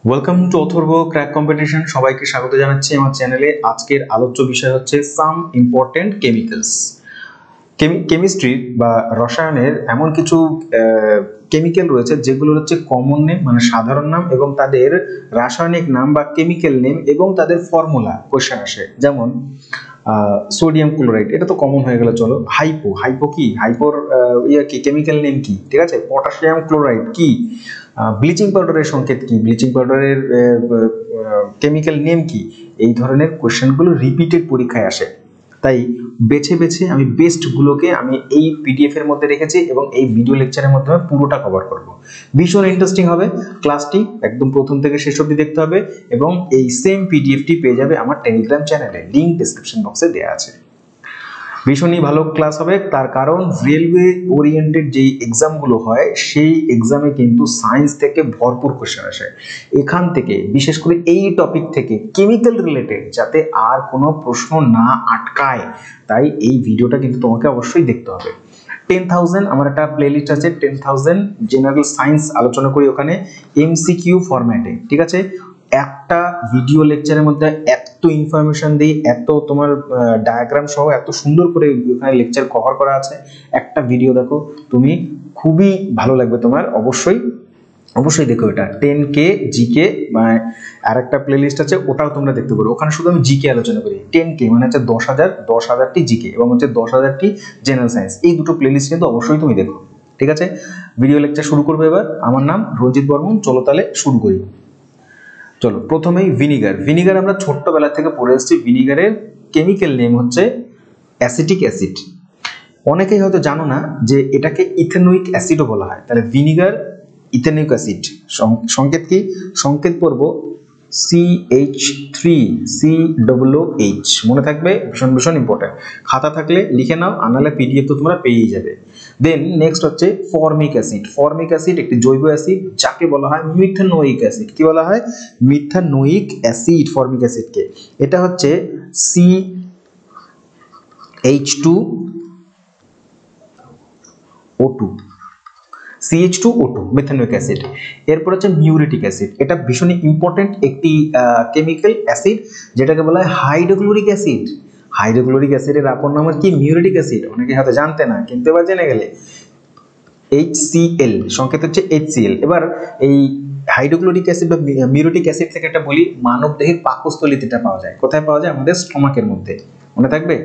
Welcome to Atharva crack competition. সবাইকে স্বাগত জানাচ্ছি আমার চ্যানেলে। আজকের আলোচ্য বিষয় হচ্ছে সাম ইম্পর্টেন্ট কেমিক্যালস। কেমিস্ট্রি বা রসায়নের এমন কিছু কেমিক্যাল রয়েছে যেগুলো হচ্ছে কমন নেম মানে সাধারণ নাম এবং তাদের রাসায়নিক নাম বা কেমিক্যাল নেম এবং তাদের ফর্মুলা কোশ্চেন আসে। যেমন সোডিয়াম ক্লোরাইড, এটা তো কমন হয়ে গেল। চলো, হাইপো কি, হাইপোর কি কেমিক্যাল নেম কি, ঠিক আছে। পটাশিয়াম ক্লোরাইড কি, ব্লিচিং পাউডারের সংকেত কি, ব্লিচিং পাউডারের কেমিক্যাল নেম কি। এই ধরনের কোশ্চেনগুলো রিপিটেড পরীক্ষায় আসে, তাই বেছে বেছে আমি বেস্টগুলোকে আমি এই পিডিএফ এর মধ্যে রেখেছি এবং এই ভিডিও লেকচারের মাধ্যমে পুরোটা কভার করব। ভীষণ ইন্টারেস্টিং হবে ক্লাসটি, একদম প্রথম থেকে শেষ অবধি দেখতে হবে এবং এই সেম পিডিএফটি পেয়ে যাবে আমার টেলিগ্রাম চ্যানেলে, লিংক ডেসক্রিপশন বক্সে দেওয়া আছে। ভীষণই ভালো ক্লাস হবে, তার কারণ রেলওয়ে ওরিয়েন্টেড যেই এক্সামগুলো হয় সেই এক্সামে কিন্তু সায়েন্স থেকে ভরপুর কোশ্চেন আসে। এখান থেকে বিশেষ করে এই টপিক থেকে কেমিক্যাল রিলেটেড যাতে আর কোনো প্রশ্ন না আটকায়, তাই এই ভিডিওটা কিন্তু তোমাকে অবশ্যই দেখতে হবে। 10,000 আমার একটা প্লেলিস্ট আছে, 10,000 জেনারেল সায়েন্স আলোচনা করি ওখানে এমসিকিউ ফরম্যাটে, ঠিক আছে। একটা ভিডিও লেকচারের মধ্যে এত ইনফরমেশন দিই, এত তোমার ডায়াগ্রাম সহ এত সুন্দর করে ওখানে লেকচার কভার করা আছে। একটা ভিডিও দেখো, তুমি খুবই ভালো লাগবে তোমার, অবশ্যই অবশ্যই দেখো এটা। 10K জিকে মানে আর একটা প্লেলিস্ট আছে, ওটাও তোমরা দেখতে পারো। ওখানে শুধু আমি জিকে আলোচনা করি। 10K মানে হচ্ছে 10,000টি জিকে এবং হচ্ছে 10,000টি জেনারেল সায়েন্স। এই দুটো প্লেলিস্ট কিন্তু অবশ্যই তুমি দেখো, ঠিক আছে। ভিডিও লেকচার শুরু করবো এবার। আমার নাম রঞ্জিত বর্মন। চলো তাহলে শুরু করি। চলো, প্রথমেই ভিনিগার আমরা ছোট্টবেলা থেকে পড়ে এসেছি। ভিনিগারের কেমিক্যাল নেম হচ্ছে অ্যাসিটিক অ্যাসিড। অনেকেই হয়তো জানো না যে এটাকে ইথেনোইক অ্যাসিডও বলা হয়। তাহলে ভিনিগার ইথেনোইক অ্যাসিড সংকেত কি, সংকেত পড়ব CH3COOH। মনে থাকবে, ভীষণ ভীষণ ইম্পর্টেন্ট। খাতা থাকলে লিখে নাও, আনালে পিডিএফ তো তোমরা পেয়েই যাবে। দেন নেক্সট হচ্ছে ফর্মিক অ্যাসিড। ফর্মিক অ্যাসিড একটি জৈব অ্যাসিড যাকে বলা হয় মিথানোইক অ্যাসিড। কি বলা হয়? মিথানোইক অ্যাসিড, ফর্মিক অ্যাসিডকে। এটা হচ্ছে CH2O2 মিথানোইক অ্যাসিড। এরপর হচ্ছে মিউরেটিক অ্যাসিড। এটা ভীষণ ইম্পর্টেন্ট একটি কেমিক্যাল অ্যাসিড যেটাকে বলা হয় হাইড্রোক্লোরিক অ্যাসিড। হাইড্রোক্লোরিক অ্যাসিডের অপর নাম কি? Muriatic acid. অনেকে হয়তো জানতে না, কিন্তু এবার জেনে গেলে। HCl সংকেত হচ্ছে HCl। এবার এই হাইড্রোক্লোরিক অ্যাসিড বা মিউরেটিক অ্যাসিড থেকে একটা বলি, মানব দেহের পাকস্থলীতে এটা পাওয়া যায়। কোথায় পাওয়া যায়? আমাদের স্টমাকের মধ্যে। মনে থাকবে,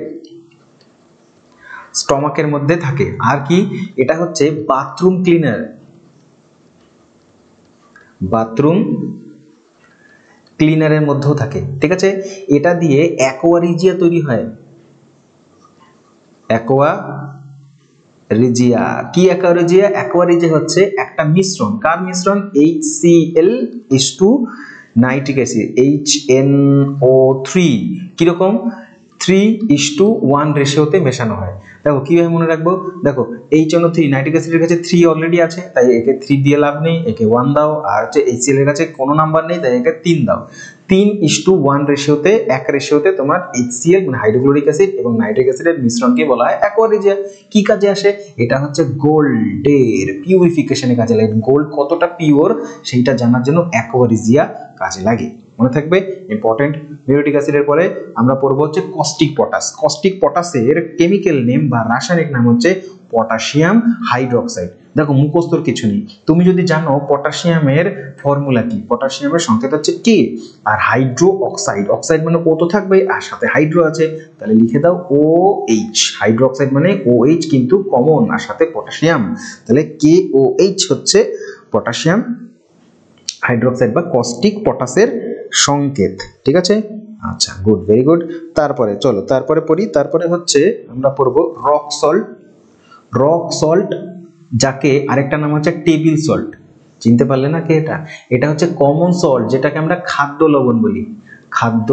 স্টমাকের মধ্যে থাকে। আর কি, এটা হচ্ছে বাথরুম ক্লিনার, বাথরুম ক্লিনারের মধ্যেও থাকে, ঠিক আছে। এটা দিয়ে অ্যাকোয়ারিজিয়া তৈরি হয়। অ্যাকোয়ারিজিয়া কি? অ্যাকোয়ারিজিয়া হচ্ছে একটা মিশ্রণ। কার মিশ্রণ? HCl nitric acid, HNO3। কিরকম? 3:1 রেশিওতে মেশানো হয়। দেখো কিভাবে মনে রাখবো, দেখো HNO3 নাইট্রিক অ্যাসিডের কাছে 3 অলরেডি আছে, তাই একে 3 দিয়ে লাভ নেই, একে 1 দাও। আর হচ্ছে HCl এর কাছে কোনো নাম্বার নেই, তাই একে 3 দাও। 3:1 রেশিওতে, এক রেশিওতে তোমার HCl মানে হাইড্রোক্লোরিক অ্যাসিড এবং নাইট্রিক অ্যাসিডের মিশ্রণকে বলা হয় অ্যাকোয়ারিজিয়া। কি কাজে আসে? এটা হচ্ছে গোল্ডের পিউরিফিকেশনে কাজে লাগে। গোল্ড কতটা পিওর সেইটা জানার জন্য অ্যাকোয়ারিজিয়া কাজে লাগে। মনে থাকবে, ইম্পর্টেন্ট। মিউরেটিক অ্যাসিডের পরে আমরা পড়বো হচ্ছে কস্টিক পটাশ। কস্টিক পটাশের কেমিক্যাল নেম বা রাসায়নিক নাম হচ্ছে পটাশিয়াম হাইড্রোক্সাইড। দেখো মুখস্থর কিছু নেই, তুমি যদি জানো পটাশিয়ামের ফর্মুলা কি, পটাশিয়ামের সংকেত হচ্ছে K। আর হাইড্রো অক্সাইড, অক্সাইড মানে ও তো থাকবে আর সাথে হাইড্রো আছে, তাহলে লিখে দাও OH। হাইড্রো অক্সাইড মানে OH কিন্তু কমন আর সাথে পটাশিয়াম, তাহলে KOH হচ্ছে পটাশিয়াম হাইড্রোক্সাইড বা কস্টিক পটাশের সংকেত, ঠিক আছে। আচ্ছা, গুড, ভেরি গুড। তারপরে চলো তারপরে পড়ি। তারপরে হচ্ছে আমরা পড়বো রক সল্ট। রক সল্ট যাকে আরেকটা নাম হচ্ছে টেবিল সল্ট। চিনতে পারলে না কে এটা? এটা হচ্ছে কমন সল্ট যেটাকে আমরা খাদ্য লবণ বলি। খাদ্য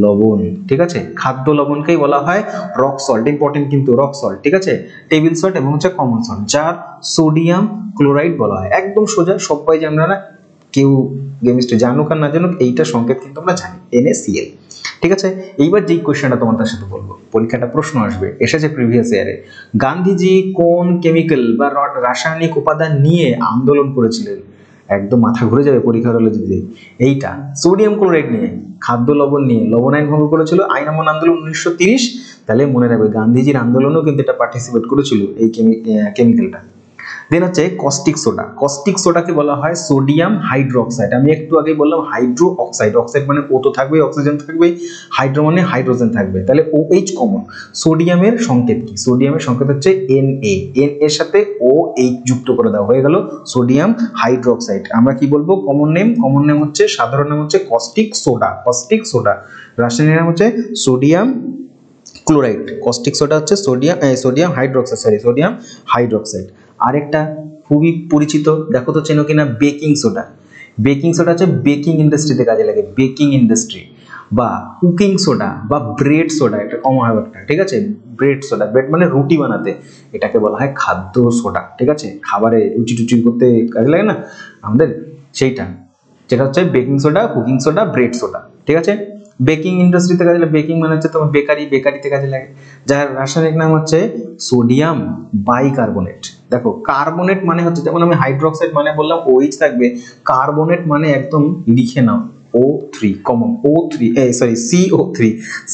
লবণ, ঠিক আছে। খাদ্য লবণকেই বলা হয় রক সল্ট। ইম্পর্টেন্ট কিন্তু রক সল্ট, ঠিক আছে। টেবিল সল্ট এবং হচ্ছে কমন সল্ট, যার সোডিয়াম ক্লোরাইড বলা হয়। একদম সোজা, সবাই জানবে না, কেউ কেমিস্ট্রি জানুক আর না জানুক, এইটা সংকেত কিন্তু আমরা জানি, NaCl, ঠিক আছে। এইবার যেই কোশ্চেনটা তোমাদের সাথে বলবো, পরীক্ষাটা প্রশ্ন আসবে, এসেছে প্রিভিয়াস ইয়ারে। গান্ধীজি কোন কেমিক্যাল বা রাসায়নিক উপাদান নিয়ে আন্দোলন করেছিলেন? একদম মাথা ঘুরে যাবে পরীক্ষার হলে যদি এইটা সোডিয়াম ক্লোরাইড নিয়ে খাদ্য লবণ নিয়ে লবণ আইন ভঙ্গ করেছিল আইন অমান্য আন্দোলন 1930। তাহলে মনে রাখবে গান্ধীজির আন্দোলনেও কিন্তু এটা পার্টিসিপেট করেছিল এই কেমিক্যালটা। দেন হচ্ছে কস্টিক সোডা। কস্টিক সোডাকে বলা হয় সোডিয়াম হাইড্রোক্সাইড। আমি একটু আগে বললাম হাইড্রো অক্সাইড, অক্সাইড মানে ও তো থাকবে, অক্সিজেন থাকবে, হাইড্রো মানে হাইড্রোজেন থাকবে, তাহলে OH কমন। সোডিয়ামের সংকেত কি? সোডিয়ামের সংকেত হচ্ছে Na, এন এর সাথে OH যুক্ত করে দেওয়া হয়ে গেল সোডিয়াম হাইড্রোক্সাইড। আমরা কি বলবো কমন নেম? কমন নেম হচ্ছে, সাধারণ নাম হচ্ছে কস্টিক সোডা। কস্টিক সোডা রাসায়নিক নাম হচ্ছে সোডিয়াম ক্লোরাইড। কস্টিক সোডা হচ্ছে সোডিয়াম হাইড্রোক্সাইড, সোডিয়াম হাইড্রোক্সাইড। আরেকটা খুবই পরিচিত, দেখো তো চেনো কিনা, বেকিং সোডা। বেকিং সোডা হচ্ছে বেকিং ইন্ডাস্ট্রিতে কাজে লাগে, বেকিং ইন্ডাস্ট্রি। বা কুকিং সোডা বা ব্রেড সোডা, এটা কমন হবে একটা, ঠিক আছে। ব্রেড সোডা, ব্রেড মানে রুটি বানাতে, এটাকে বলা হয় খাদ্য সোডা, ঠিক আছে। খাবারে রুটি টুটি করতে কাজে লাগে না আমাদের, সেইটা, যেটা হচ্ছে baking soda, cooking soda, bread soda, ঠিক আছে। বেকিং ইন্ডাস্ট্রিতে কাজে লাগে, বেকিং মানে হচ্ছে তোমার বেকারি, বেকারিতে কাজে লাগে, যার রাসায়নিক নাম হচ্ছে সোডিয়াম বাইকার্বনেট। দেখো কার্বনেট মানে হচ্ছে, যেমন আমি হাইড্রোক্সাইড মানে বললাম OH থাকবে, কার্বনেট মানে একদম লিখে নাও O3 কমন,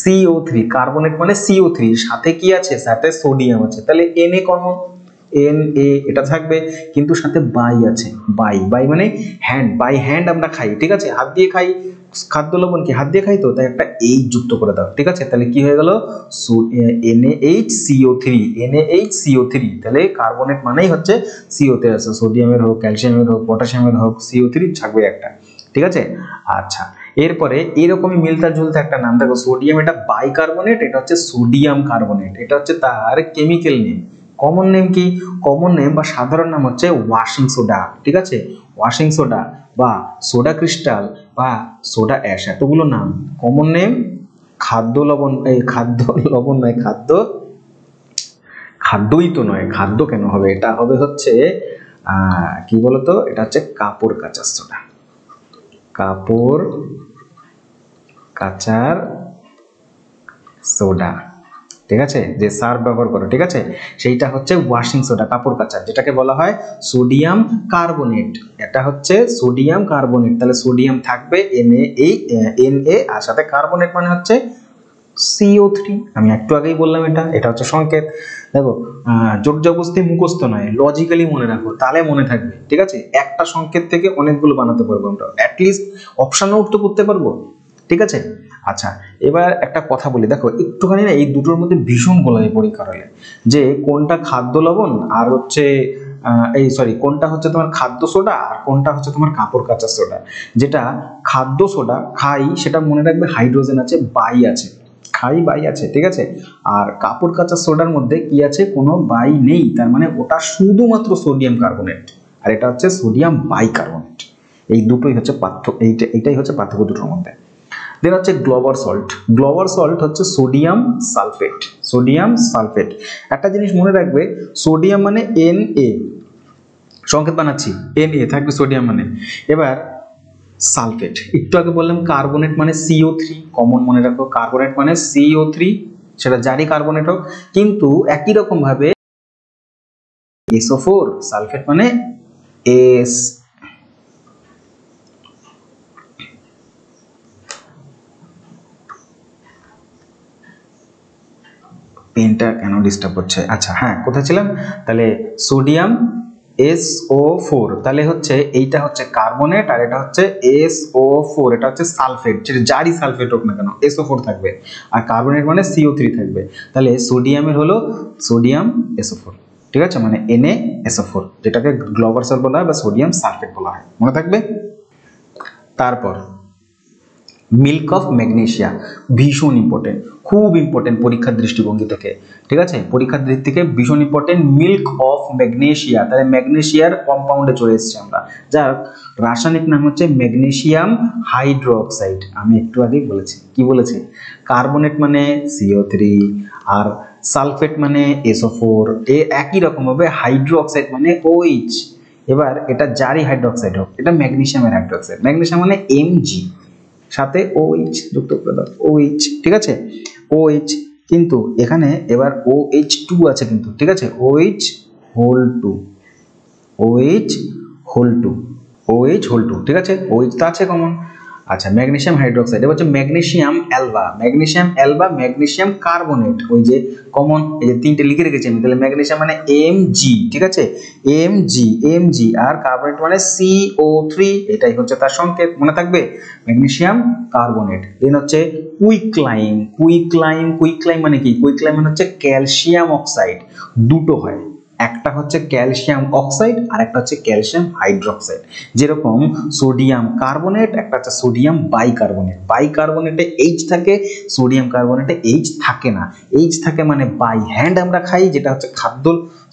CO3 কার্বনেট মানে CO3, সাথে কি আছে? সাথে সোডিয়াম আছে, তাহলে Na কমন, Na এটা থাকবে, কিন্তু সাথে বাই আছে, বাই মানে হ্যান্ড, বাই হ্যান্ড আমরা খাই, ঠিক আছে, হাত দিয়ে খাই, খাদ্য লবণ কি হাত দিয়ে খাই, তো তাই একটা H যুক্ত করে দাও, ঠিক আছে। তাহলে কি হয়ে গেল? NaHCO3, তাহলে কার্বনেট মানেই হচ্ছে CO3 আছে, সোডিয়ামের হোক, ক্যালসিয়ামের হোক, পটাশিয়ামের হোক, CO3 থাকবে একটা, ঠিক আছে। আচ্ছা, এরপরে এরকমই মিলতা ঝুলতা একটা নাম দেখো, সোডিয়াম এটা বাইকার্বনেট, এটা হচ্ছে সোডিয়াম কার্বনেট, এটা হচ্ছে তার কেমিক্যাল নেম। কমন নেম কি? কমন নেম বা সাধারণ নাম হচ্ছে ওয়াশিং সোডা, ঠিক আছে। ওয়াশিং সোডা বা সোডা ক্রিস্টাল বা সোডা অ্যাশ, এতগুলো নাম। কমন নেম খাদ্য লবণ, এই খাদ্য লবণ নয়, খাদ্যই তো নয়, খাদ্য কেন হবে, এটা হবে হচ্ছে কি বলতো, এটা হচ্ছে কাপড় কাচার সোডা, কাপড় কাচার সোডা, ঠিক আছে, যে সার্ফ ব্যবহার করো, ঠিক আছে, সেইটা হচ্ছে ওয়াশিং সোডা, কাপড় কাচার, যেটাকে বলা হয় সোডিয়াম কার্বনেট। এটা হচ্ছে সোডিয়াম কার্বনেট, তাহলে সোডিয়াম থাকবে Na আর সাথে কার্বনেট মানে হচ্ছে CO3। আমি একটু আগেই বললাম এটা হচ্ছে সংকেত। দেখো জোর জবরদস্তি মুখস্থ নয়, লজিক্যালি মনে রাখো, তাহলে মনে থাকবে, ঠিক আছে। একটা সংকেত থেকে অনেকগুলো বানাতে পারবো আমরা, অ্যাটলিস্ট অপশন আউট তো করতে পারবো, ঠিক আছে। আচ্ছা, এবার একটা কথা বলি, দেখো একটুখানি না এই দুটোর মধ্যে ভীষণ গোলামি পরীক্ষার হলে, যে কোনটা খাদ্য লবণ আর হচ্ছে কোনটা হচ্ছে তোমার খাদ্য সোডা আর কোনটা হচ্ছে তোমার কাপড় কাঁচা সোডা। যেটা খাদ্য সোডা খাই, সেটা মনে রাখবে হাইড্রোজেন আছে, বাই আছে, খাই বাই আছে, ঠিক আছে। আর কাপড় কাঁচা সোডার মধ্যে কি আছে? কোনো বাই নেই, তার মানে ওটা শুধুমাত্র সোডিয়াম কার্বনেট, আর এটা হচ্ছে সোডিয়াম বাইকার্বনেট। এই দুটোই হচ্ছে পার্থক্য, এইটাই হচ্ছে পার্থক্য দুটোর মধ্যে। দেন হচ্ছে গ্লোবার সল্ট। গ্লোবার সল্ট হচ্ছে সোডিয়াম সালফেট, সোডিয়াম সালফেট। একটা জিনিস মনে রাখবে, সোডিয়াম মানে Na, সংকেত বানাচ্ছি, Na থাকবে সোডিয়াম মানে। এবার সালফেট, একটু আগে বললাম কার্বনেট মানে CO3, কমন মনে রাখো, কার্বনেট মানে CO3, সেটা যারই কার্বনেট হোক, কিন্তু একই রকম ভাবে SO4, সালফেট মানে S। পেনটা কেন ডিস্টার্ব হচ্ছে? আচ্ছা হ্যাঁ, কোথায় ছিলাম? তাহলে সোডিয়াম SO4, তাহলে হচ্ছে এইটা হচ্ছে কার্বনেট আর এটা হচ্ছে SO4, এটা হচ্ছে সালফেট, যেটা যারই সালফেট হোক না কেন SO4 থাকবে, আর কার্বনেট মানে CO3 থাকবে। তাহলে সোডিয়ামের হলো সোডিয়াম SO4, ঠিক আছে, মানে NaSO4, যেটাকে গ্লোবার সল্ট বলা হয় বা সোডিয়াম সালফেট বলা হয়, মনে থাকবে। তারপর মিল্ক অফ ম্যাগনেসিয়া, ভীষণ ইম্পর্টেন্ট, খুব ইম্পর্টেন্ট পরীক্ষার দৃষ্টিভঙ্গি থেকে, ঠিক আছে, পরীক্ষার দিক থেকে ভীষণ ইম্পর্টেন্ট মিল্ক অফ ম্যাগনেসিয়া। তাহলে ম্যাগনেসিয়ার কম্পাউন্ডে চলে এসেছি আমরা, যার রাসায়নিক নাম হচ্ছে ম্যাগনেসিয়াম হাইড্রোক্সাইড। আমি একটু আগেই বলেছি, কি বলেছি? কার্বনেট মানে CO3 আর সালফেট মানে SO4, একই রকম হবে হাইড্রোক্সাইড মানে OH। এবার এটা যারই হাইড্রোক্সাইড হোক, এটা ম্যাগনেসিয়ামের হাইড্রোক্সাইড, ম্যাগনেসিয়াম মানে Mg, সাথে OH যুক্ত করে দাও, OH, ঠিক আছে, OH। কিন্তু এখানে এবার OH2 আছে কিন্তু, ঠিক আছে, OH hole 2, OH hole 2, OH hole 2, ঠিক আছে, OH তো আছে কমন। আচ্ছা, ম্যাগনেসিয়াম হাইড্রোক্সাইড, এবার হচ্ছে ম্যাগনেসিয়াম অ্যালবা, ম্যাগনেসিয়াম কার্বনেট, ওই যে কমন, এই যে তিনটে লিখে রেখেছি আমি, তাহলে ম্যাগনেসিয়াম মানে Mg, ঠিক আছে, Mg, আর কার্বনেট মানে CO3, এটাই হচ্ছে তার সংকেত, মনে থাকবে, ম্যাগনেসিয়াম কার্বনেট। দেন হচ্ছে কুইকলাইম মানে কি? কুইকলাইম মানে হচ্ছে ক্যালসিয়াম অক্সাইড, দুটো হয়, একটা হচ্ছে ক্যালসিয়াম অক্সাইড আর একটা হচ্ছে ক্যালসিয়াম হাইড্রোক্সাইড। যেরকম সোডিয়াম কার্বনেট, একটা হচ্ছে সোডিয়াম বাইকার্বনেটে H থাকে, সোডিয়াম কার্বনেটে H থাকে না, H থাকে মানে বাই হ্যান্ড আমরা খাই, যেটা হচ্ছে খাদ্য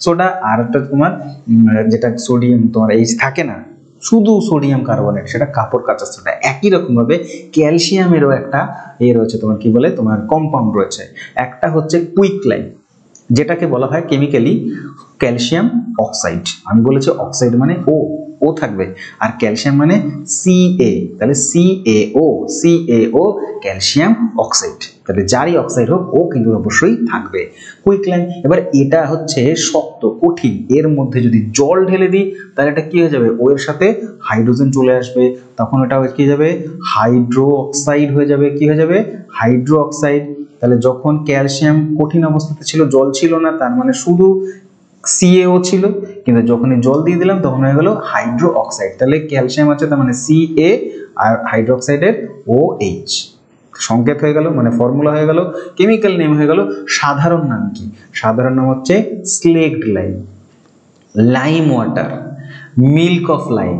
সোডা, আর একটা তোমার যেটা সোডিয়াম তোমার H থাকে না, শুধু সোডিয়াম কার্বনেট, সেটা কাপড় কাচা সোডা। একই রকম ভাবে ক্যালসিয়ামেরও একটা রয়েছে তোমার কি বলে, তোমার কম্পাউন্ড রয়েছে, একটা হচ্ছে কুইকলাইম, যেটাকে বলা হয় কেমিক্যালি ক্যালসিয়াম অক্সাইড। আমি বলেছি অক্সাইড মানে ও থাকবে, আর ক্যালসিয়াম মানে Ca, তাহলে CaO ক্যালসিয়াম অক্সাইড, তাহলে যারই অক্সাইড হোক ও কিন্তু অবশ্যই থাকবে। কুইকলাইম, এবার এটা হচ্ছে শক্ত কঠিন, এর মধ্যে যদি জল ঢেলে দিই তাহলে এটা কি হয়ে যাবে, ও এর সাথে হাইড্রোজেন চলে আসবে, তখন এটা কি হয়ে যাবে, হাইড্রো অক্সাইড হয়ে যাবে, কি হয়ে যাবে, হাইড্রো অক্সাইড। তাহলে যখন ক্যালসিয়াম কঠিন অবস্থাতে ছিল, জল ছিল না, তার মানে শুধু CaO ছিল, কিন্তু যখনই জল দিয়ে দিলাম তখন হয়ে গেল হাইড্রো অক্সাইড। তাহলে ক্যালসিয়াম আছে তার মানে Ca, আর হাইড্রোক্সাইডের OH, সংকেত হয়ে গেল, মানে ফর্মুলা হয়ে গেল, কেমিক্যাল নেম হয়ে গেল। সাধারণ নাম কি? সাধারণ নাম হচ্ছে slaked lime, lime water, milk of lime.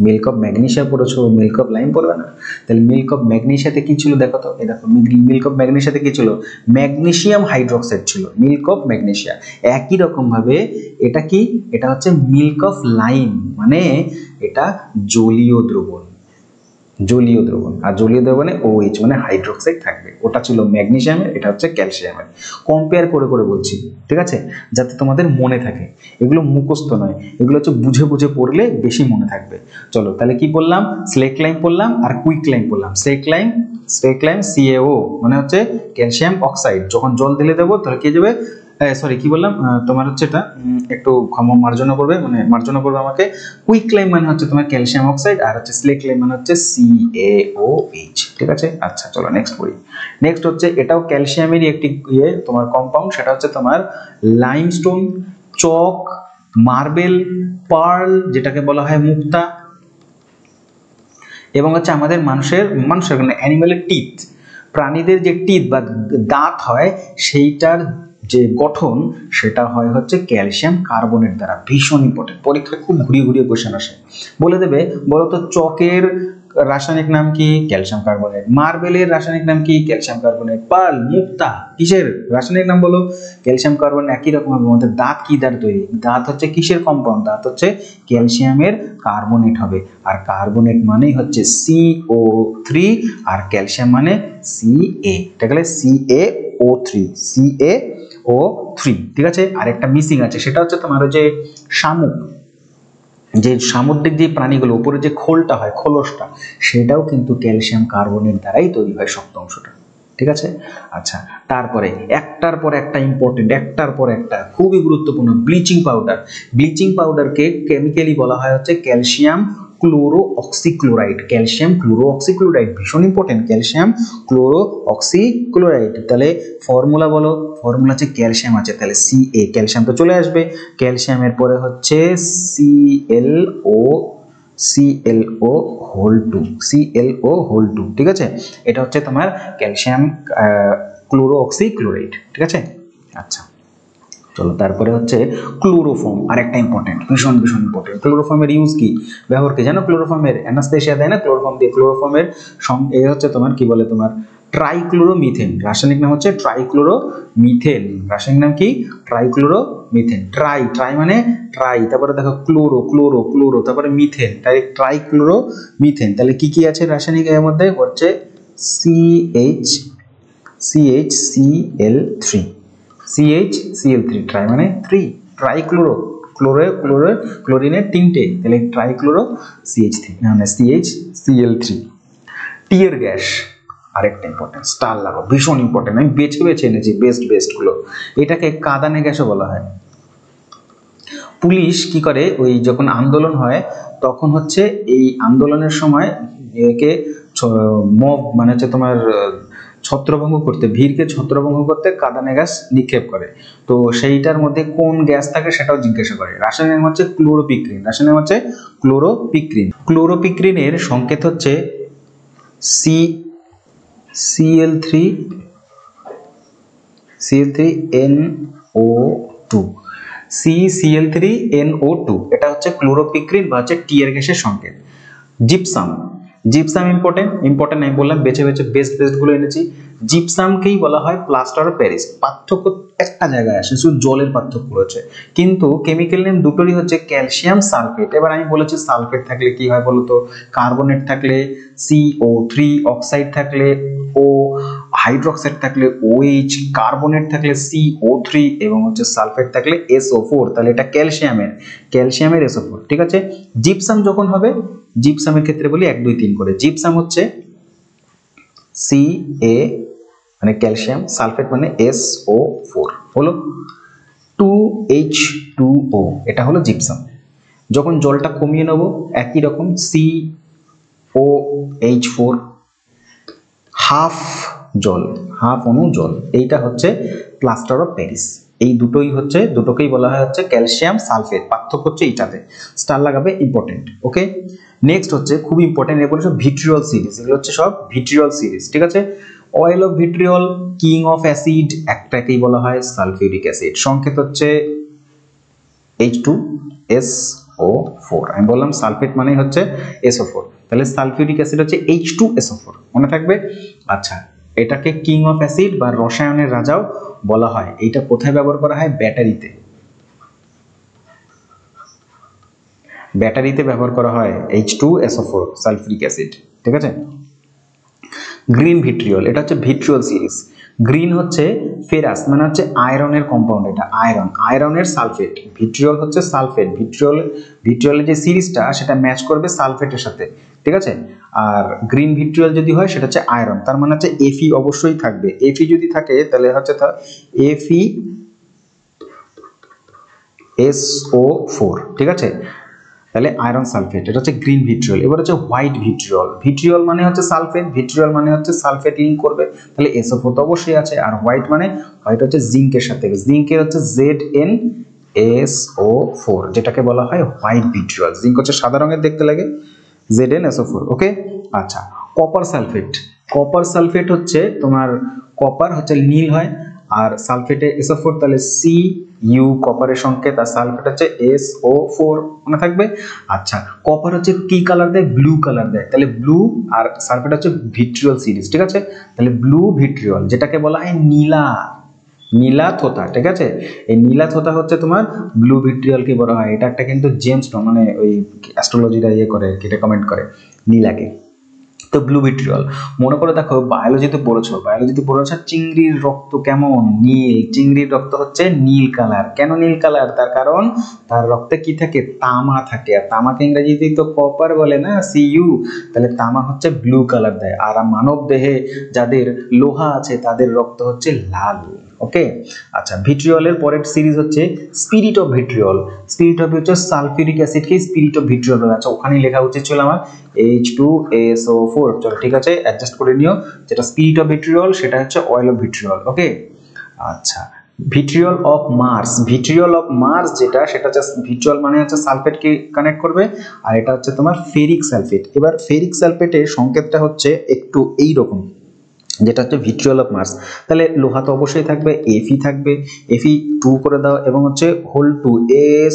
Milk of magnesia পড়েছো, মিল্ক অফ লাইম পড়বে না? তাহলে মিল্ক অফ ম্যাগনেসিয়াতে কি ছিল দেখো তো, এই দেখো মিল্ক অফ ম্যাগনেসিয়াতে কি ছিল, ম্যাগনেসিয়াম হাইড্রোক্সাইড ছিল, মিল্ক অফ ম্যাগনেসিয়া। একই রকম ভাবে এটা কি, এটা হচ্ছে মিল্ক অফ লাইম, মানে এটা জলীয় দ্রবণ, আর জলীয় দ্রবণে OH মানে হাইড্রোক্সাইড থাকবে, ওটা ছিল ম্যাগনেসিয়ামের, এটা হচ্ছে ক্যালসিয়ামের। কম্পেয়ার করে করে বলছি, ঠিক আছে, যাতে তোমাদের মনে থাকে, এগুলো মুখস্থ নয়, এগুলো হচ্ছে বুঝে বুঝে পড়লে বেশি মনে থাকবে। চলো তাহলে কি বললাম, স্লেক লাইম পড়লাম আর কুইক লাইম পড়লাম। স্লেক লাইম CaO মানে হচ্ছে ক্যালসিয়াম অক্সাইড, যখন জল ঢেলে দেবো তাহলে কি যাবে, সরি কি বললাম, তোমার হচ্ছে এটা একটু মার্জনা করবে, মানে মার্জনা করবে আমাকে। কুইকলাইম মানে হচ্ছে তোমার ক্যালসিয়াম অক্সাইড, আর হচ্ছে স্লেকলাইম মানে হচ্ছে CaOH, ঠিক আছে। আচ্ছা চলো নেক্সট পড়ি। নেক্সট হচ্ছে এটাও ক্যালসিয়ামেরই একটি তোমার কম্পাউন্ড, সেটা হচ্ছে তোমার লাইমস্টোন, চক, মার্বেল, পার্ল যেটাকে বলা হয় মুক্তা, এবং হচ্ছে আমাদের মানুষের অ্যানিমেলের টিথ, প্রাণীদের যে টিথ বা দাঁত হয়, সেইটার যে গঠন সেটা হয় হচ্ছে ক্যালসিয়াম কার্বনেট দ্বারা। ভীষণ ইম্পর্টেন্ট, পরীক্ষায় খুব ঘুরিয়ে ঘুরিয়ে কোশ্চেন আসে, বলে দেবে বলো তো চকের রাসায়নিক নাম কি, ক্যালসিয়াম কার্বনেট, মার্বেলের রাসায়নিক নাম কি, ক্যালসিয়াম কার্বনেট, পার্ল মুক্তা কিসের রাসায়নিক নাম বলো, ক্যালসিয়াম কার্বনেট। একই রকম ভাবে আমাদের দাঁত কি দ্বারা তৈরি, দাঁত হচ্ছে কিসের কম্পাউন্ড, দাঁত হচ্ছে ক্যালসিয়ামের কার্বনেট হবে, আর কার্বনেট মানেই হচ্ছে CO3, আর ক্যালসিয়াম মানে Ca, এটা গেলে CaO3, ঠিক আছে। আর একটা মিসিং আছে, সেটা হচ্ছে তোমার যে শামুক, যে সামুদ্রিক যে প্রাণীগুলো উপরে যে খোলটা হয়, খোলসটা, সেটাও কিন্তু ক্যালসিয়াম কার্বনেট দ্বারাই তৈরি হয়, শক্ত অংশটা, ঠিক আছে। আচ্ছা তারপরে একটার পর একটা ইম্পর্টেন্ট, একটার পর একটা খুবই গুরুত্বপূর্ণ, ব্লিচিং পাউডারকে কেমিক্যালি বলা হয় হচ্ছে ক্যালসিয়াম ক্লোরো অক্সিক্লোরাইড, ভীষণ ইম্পর্টেন্ট, ক্যালসিয়াম ক্লোরো অক্সিক্লোরাইড। তাহলে ফর্মুলা বলো, ফর্মুলা হচ্ছে ক্যালসিয়াম আছে, তাহলে Ca, ক্যালসিয়াম তো চলে আসবে, ক্যালসিয়ামের পরে হচ্ছে ClO হোল 2, ঠিক আছে। এটা হচ্ছে তোমার ক্যালসিয়াম ক্লোরো অক্সিক্লোরাইড, ঠিক আছে। আচ্ছা চলো তারপরে হচ্ছে ক্লোরোফর্ম, আরেকটা ইম্পর্টেন্ট, ভীষণ ইম্পর্টেন্ট। ক্লোরোফর্মের ইউজ কি, ব্যবহার কি জানো? ক্লোরোফর্মের অ্যানাস্থেসিয়া দেয় না ক্লোরোফর্ম দিয়ে, ক্লোরোফর্মের এই হচ্ছে তোমার কি বলে, তোমার ট্রাইক্লোরোমিথেন, রাসায়নিক নাম হচ্ছে ট্রাইক্লোরোমিথেন, রাসায়নিক নাম কি, ট্রাইক্লোরোমিথেন। ট্রাই মানে ট্রাই, তারপরে দেখো ক্লোরো, তারপরে মিথেন, ট্রাইক্লোরোমিথেন। তাহলে কি আছে রাসায়নিক এর মধ্যে, হচ্ছে CHCl3, ট্রাই মানে 3, ট্রাইক্লোরো, ক্লোরিনের 3টে, তাহলে ট্রাইক্লোরো CH3 মানে CHCl3। টিয়ার গ্যাস আরেকটা ইম্পর্টেন্ট, স্টার লাগাও, ভীষণ ইম্পর্টেন্ট, আমি বেছে এনেছি বেস্ট গুলো। এটাকে কাঁদানে গ্যাসও বলা হয়। পুলিশ কি করে, ওই যখন আন্দোলন হয় তখন হচ্ছে এই আন্দোলনের সময় একে মব মানে হচ্ছে তোমার ছত্রভঙ্গ করতে, ভিড়কে ছত্রভঙ্গ করতে কাঁদানে গ্যাস নিক্ষেপ করে। তো সেইটার মধ্যে কোন গ্যাস থাকে সেটাও জিজ্ঞাসা করে। রাসায়নিক নাম হচ্ছে ক্লোরোপিক্রিন। রাসায়নিক নাম হচ্ছে ক্লোরোপিক্রিন। ক্লোরোপিক্রিনের সংকেত হচ্ছে CCl3NO2। CCl3NO2 এটা হচ্ছে ক্লোরোপিক্রিন বা হচ্ছে টিয়ার গ্যাসের সংকেত। জিপসাম, জিপসাম ইম্পর্টেন্ট আমি বললাম, বেছে বেছে বেস্ট গুলো এনেছি। জিপসামকেই বলা হয় প্লাস্টার অফ প্যারিস। পার্থক্য একটা জায়গায় আসে, শুধু জলের পার্থক্য রয়েছে, কিন্তু কেমিক্যাল নেম দুটোরই হচ্ছে ক্যালসিয়াম সালফেট। এবার আমি বলেছি সালফেট থাকলে কি হয় বলতো, কার্বনেট থাকলে CO3, অক্সাইড থাকলে O, হাইড্রোক্সাইড থাকলে OH, কার্বনেট থাকলে CO3 এবং হচ্ছে সালফেট থাকলে SO4। তাহলে এটা ক্যালসিয়ামের SO4, ঠিক আছে। জিপসাম যখন হবে, জিপসামের ক্ষেত্রে বলি 1 2 3 করে। জিপসাম হচ্ছে Ca মানে ক্যালসিয়াম, সালফেট মানে SO4 হলো 2H2O, এটা হলো জিপসাম। যখন জলটা কমিয়ে নেব একই রকম COH4, হাফ অণু জল, এইটা হচ্ছে প্লাস্টার অফ প্যারিস। এই দুটোই হচ্ছে, দুটোকেই বলা হয় হচ্ছে ক্যালসিয়াম সালফেট। পার্থক্য হচ্ছে এইটাতে, স্টার লাগাবে, ইম্পর্টেন্ট। ওকে, নেক্সট হচ্ছে খুব ইম্পর্টেন্ট, এগুলো সব ভিট্রিয়ল সিরিজ, এগুলো হচ্ছে সব ভিট্রিয়ল সিরিজ, ঠিক আছে। Oil of vitriol, king of acid, একটাকেই বলা হয় সালফিউরিক অ্যাসিড। সংকেত হচ্ছে H2SO4। আমি বললাম সালফেট মানে হচ্ছে SO4, তাহলে সালফিউরিক অ্যাসিড হচ্ছে H2SO4, মনে থাকবে। আচ্ছা, এটাকে কিং অফ অ্যাসিড বা রসায়নের রাজাও বলা হয়। এইটা কোথায় ব্যবহার করা হয়? ব্যাটারিতে ব্যবহার করা হয় H2SO4 সালফিউরিক অ্যাসিড, ঠিক আছে। গ্রিন ভিট্রিয়ল, এটা হচ্ছে ভিট্রিয়ল সিরিজ। গ্রিন হচ্ছে ফেরাস মানে হচ্ছে আয়রনের কম্পাউন্ড, এটা আয়রনের সালফেট। ভিট্রিয়ল হচ্ছে সালফেট, ভিট্রিয়লের যে সিরিজটা সেটা ম্যাচ করবে সালফেটের সাথে, ঠিক আছে। আর গ্রিন ভিট্রিয়ল যদি হয় সেটা হচ্ছে আয়রন, তার মানে হচ্ছে Fe অবশ্যই থাকবে। Fe যদি থাকে তাহলে হচ্ছে FeSO4, ঠিক আছে। তাহলে আয়রন সালফেট, এটা হচ্ছে গ্রিন ভিট্রিয়ল। এবার হচ্ছে হোয়াইট ভিট্রিয়ল মানে হচ্ছে সালফেট, সালফেট লিঙ্ক করবে, তাহলে SO4 তো অবশ্যই আছে। আর হোয়াইট হচ্ছে জিঙ্কের সাথে, জিঙ্কের হচ্ছে ZnSO4, যেটাকে বলা হয় হোয়াইট ভিট্রিয়ল। জিঙ্ক হচ্ছে সাদা রঙের দেখতে লাগে, ZnSO4, ওকে। আচ্ছা, কপার সালফেট হচ্ছে তোমার, কপার হচ্ছে নীল হয় আর সালফেটে SO4, তাহলে Cu কপারের সংকেত, আর সালফেট হচ্ছে SO4, মনে থাকবে। আচ্ছা, কপার হচ্ছে কি কালার দেয়? ব্লু কালার দেয়, তাহলে ব্লু, আর সালফেট হচ্ছে ভিট্রিয়ল সিরিজ, ঠিক আছে। তাহলে ব্লু ভিট্রিয়ল, যেটাকে বলা হয় নীলা থোতা, ঠিক আছে। এই নীলা থোতা হচ্ছে তোমার ব্লু ভিট্রিয়লকে বলা হয়। এটা একটা কিন্তু জেমস স্টোন, মানে ওই অ্যাস্ট্রোলজিরা করে, রেকমেন্ড করে নীলাকে। তো ব্লু ভিট্রিয়ল মনে করে দেখো, বায়োলজিতে পড়েছো চিংড়ির রক্ত কেমন? নীল। চিংড়ির রক্ত হচ্ছে নীল কালার। কেন নীল কালার? তার কারণ তার রক্তে কি থাকে? তামা থাকে, আর তামাকে ইংরেজিতেই তো কপার বলে না, Cu। তাহলে তামা হচ্ছে ব্লু কালার দেয়। আর মানব দেহে যাদের লোহা আছে তাদের রক্ত হচ্ছে লাল, ওকে। আচ্ছা, ভিট্রিয়লের পরের সিরিজ হচ্ছে স্পিরিট অফ ভিট্রিয়ল। হচ্ছে সালফিউরিক অ্যাসিডকে স্পিরিট অফ ভিট্রিয়ল বলে। আচ্ছা, ওখানেই লেখা উচিত ছিল আমার H2SO4। চলো, ঠিক আছে, অ্যাডজাস্ট করে নিও। যেটা স্পিরিট অফ ভিট্রিয়ল সেটা হচ্ছে অয়েল অফ ভিট্রিয়ল, ওকে। আচ্ছা, ভিট্রিয়ল অফ মার্স যেটা, সেটা হচ্ছে ভিট্রিয়ল মানে হচ্ছে সালফেটকে কানেক্ট করবে, আর এটা হচ্ছে তোমার ফেরিক সালফেট। এবার ফেরিক সালফেটের সংকেতটা হচ্ছে একটু এইরকম, যেটা হচ্ছে ভিট্রিয়ল অফ মার্স। তাহলে লোহা তো অবশ্যই থাকবে, Fe থাকবে, Fe2 করে দাও, এবং হচ্ছে হোল 2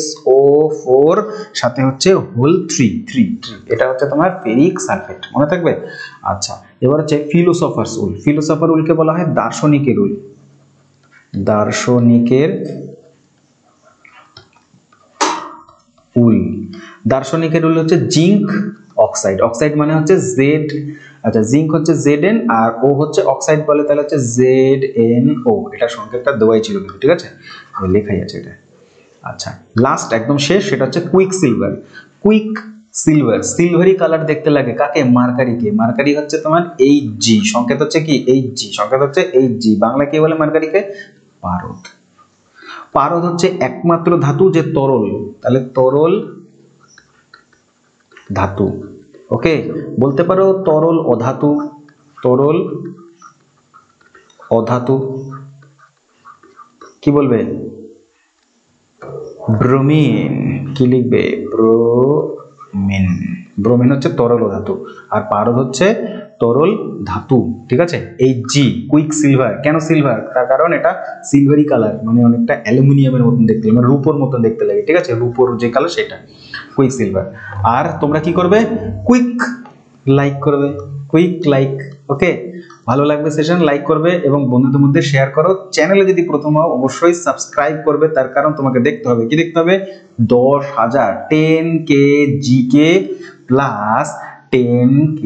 SO4 সাথে হচ্ছে হোল 3, এটা হচ্ছে তোমার ফেরিক সালফেট, মনে থাকবে। আচ্ছা, এবার হচ্ছে ফিলোসফার উলকে বলা হয় দার্শনিকের উল হচ্ছে জিঙ্ক অক্সাইড মানে হচ্ছে Z। আচ্ছা, জিঙ্ক হচ্ছে Zn আর O হচ্ছে অক্সাইড বলে, তাহলে হচ্ছে ZnO। এটা সংকেতটা দেওয়াই ছিল কিন্তু, ঠিক আছে, লেখাই আছে এটা। আচ্ছা, লাস্ট একদম শেষ, সেটা হচ্ছে সিলভারি কালার দেখতে লাগে কাকে? মার্কারি হচ্ছে তোমার Hg, সংকেত হচ্ছে কি? Hg, বাংলা কি বলে মার্কারিকে? পারদ। পারদ হচ্ছে একমাত্র ধাতু যে তরল, তাহলে তরল ধাতু। ওকে, বলতে পারো তরল অধাতু, তরল অধাতু। কি বলবে? ব্রোমিন। কি লিখবে? ব্রোমিন। ব্রোমিন হচ্ছে তরল ধাতু, আর পারদ হচ্ছে তরল ধাতু। ঠিক আছে, এই জি কুইক সিলভার, কেন সিলভার? তার কারণ এটা সিলভারি কালার, মানে অনেকটা অ্যালুমিনিয়ামের মতন দেখতে, মানে রূপোর মতন দেখতে লাগে। ঠিক আছে, রূপোর যে কালার সেটা কুইক সিলভার। আর তোমরা কি করবে? কুইক লাইক করবে, কুইক লাইক। ওকে, ভালো লাগবে সেশন, লাইক করবে এবং বন্ধুদের মধ্যে শেয়ার করো। চ্যানেলে যদি প্রথম হও অবশ্যই সাবস্ক্রাইব করবে, তার কারণ তোমাকে দেখতে হবে, কি দেখতে হবে? 10,000 10K GK plus 10K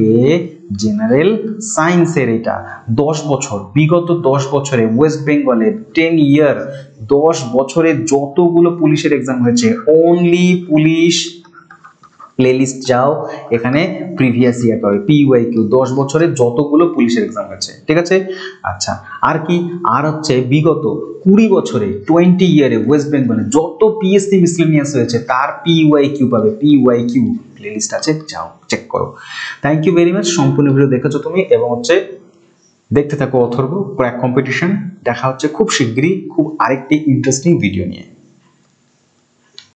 general সায়েন্সের। এটা 10 বছর, বিগত 10 বছরে ওয়েস্ট বেঙ্গলে 10 ইয়ার, 10 বছরে যতগুলো পুলিশের এক্সাম হয়েছে, অনলি পুলিশ প্লেলিস্ট যাও, এখানে প্রিভিয়াস ইয়ার পাবে পিওয়াইকিউ, 10 বছরে যতগুলো পুলিশের এক্সাম হয়েছে। ঠিক আছে, আচ্ছা আর কি? আর হচ্ছে বিগত 20 বছরে 20 ইয়ারে ওয়েস্ট বেঙ্গলে যত পিএসসি মিসলেনিয়াস হয়েছে তার পিওয়াইকিউ পাবে, পিওয়াইকিউ প্লেলিস্ট আছে, যাও চেক করো। থ্যাংক ইউ ভেরি মাচ, সম্পূর্ণ ভিডিও দেখেছো তুমি, এবং হচ্ছে দেখতে থাকো অথর্ব ক্র্যাক কম্পিটিশন। দেখা হচ্ছে খুব শিগগিরই খুব আরেকটি ইন্টারেস্টিং ভিডিও নিয়ে।